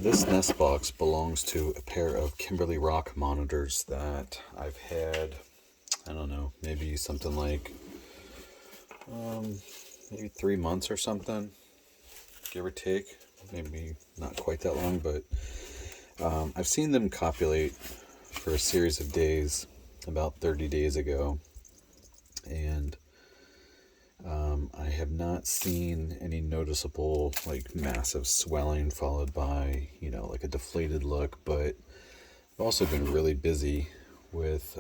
This nest box belongs to a pair of Kimberly rock monitors that I've had, I don't know, maybe something like maybe 3 months or something, give or take. Maybe not quite that long, but I've seen them copulate for a series of days about 30 days ago, and I have not seen any noticeable, like, massive swelling followed by, like a deflated look, but I've also been really busy with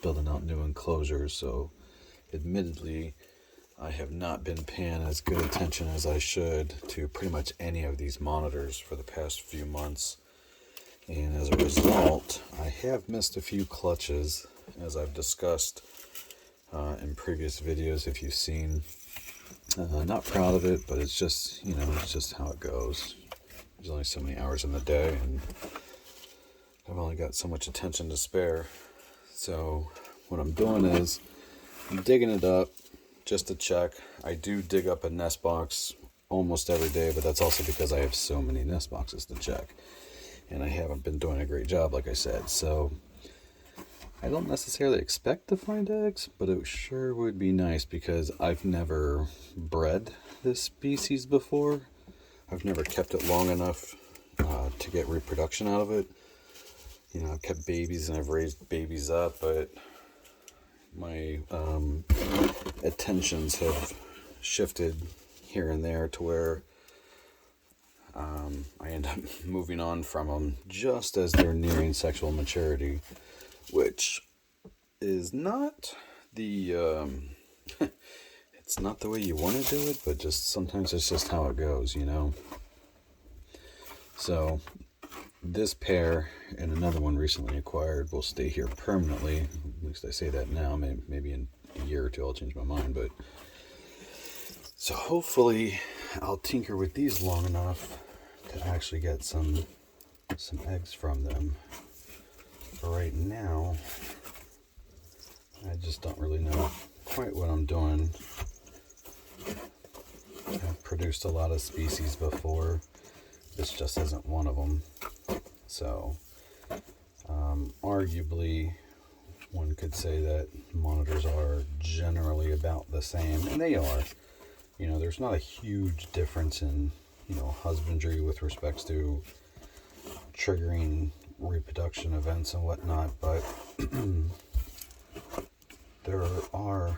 building out new enclosures, so admittedly, I have not been paying as good attention as I should to pretty much any of these monitors for the past few months. And as a result, I have missed a few clutches, as I've discussed in previous videos if you've seen. Not proud of it, but it's just, it's just how it goes. There's only so many hours in the day, and I've only got so much attention to spare. So what I'm doing is I'm digging it up just to check. I do dig up a nest box almost every day, but that's also because I have so many nest boxes to check. And I haven't been doing a great job, like I said. So I don't necessarily expect to find eggs, but it sure would be nice because I've never bred this species before. I've never kept it long enough to get reproduction out of it. I've kept babies and I've raised babies up, but my attentions have shifted here and there to where I end up moving on from them just as they're nearing sexual maturity, which is not the it's not the way you want to do it, but just sometimes it's just how it goes, So this pair and another one recently acquired will stay here permanently. At least I say that now. Maybe in a year or two I'll change my mind, but so hopefully I'll tinker with these long enough to actually get some eggs from them. For right now, I just don't really know quite what I'm doing. I've produced a lot of species before. This just isn't one of them. So, arguably, one could say that monitors are generally about the same, and they are. There's not a huge difference in, husbandry with respects to triggering reproduction events and whatnot, but there are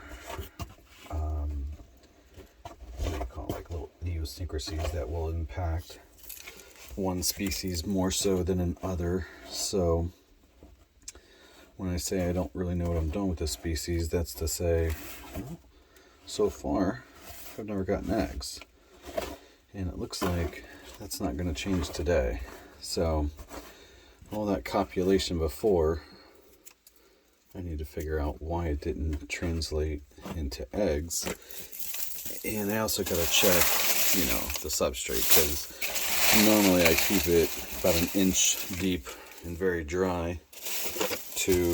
what do you call it, like little idiosyncrasies that will impact one species more so than another. So when I say I don't really know what I'm doing with this species, that's to say, well, so far I've never gotten eggs, and it looks like that's not going to change today. So all that copulation before, I need to figure out why it didn't translate into eggs. And I also got to check, the substrate, because normally I keep it about an inch deep and very dry to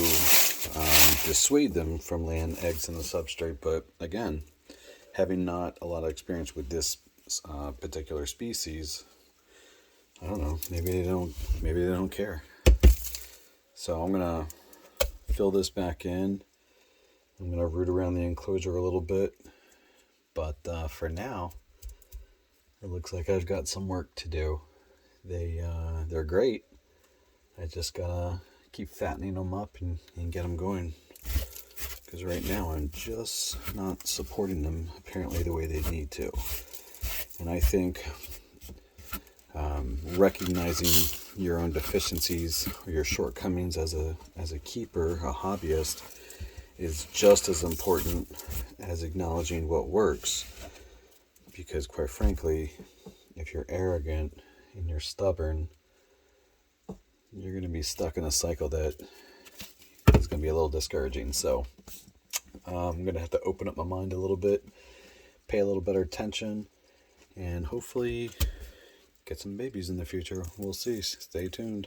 dissuade them from laying eggs in the substrate. But again, having not a lot of experience with this particular species, I don't know, maybe they don't care. So I'm gonna fill this back in. I'm gonna root around the enclosure a little bit, but for now, it looks like I've got some work to do. They're great. I just gotta keep fattening them up and get them going. Because right now I'm just not supporting them apparently the way they need to. And I think recognizing your own deficiencies or your shortcomings as a keeper, a hobbyist, is just as important as acknowledging what works. Because quite frankly, if you're arrogant and you're stubborn, you're going to be stuck in a cycle that is going to be a little discouraging. So I'm going to have to open up my mind a little bit, pay a little better attention, and hopefully get some babies in the future. We'll see. Stay tuned.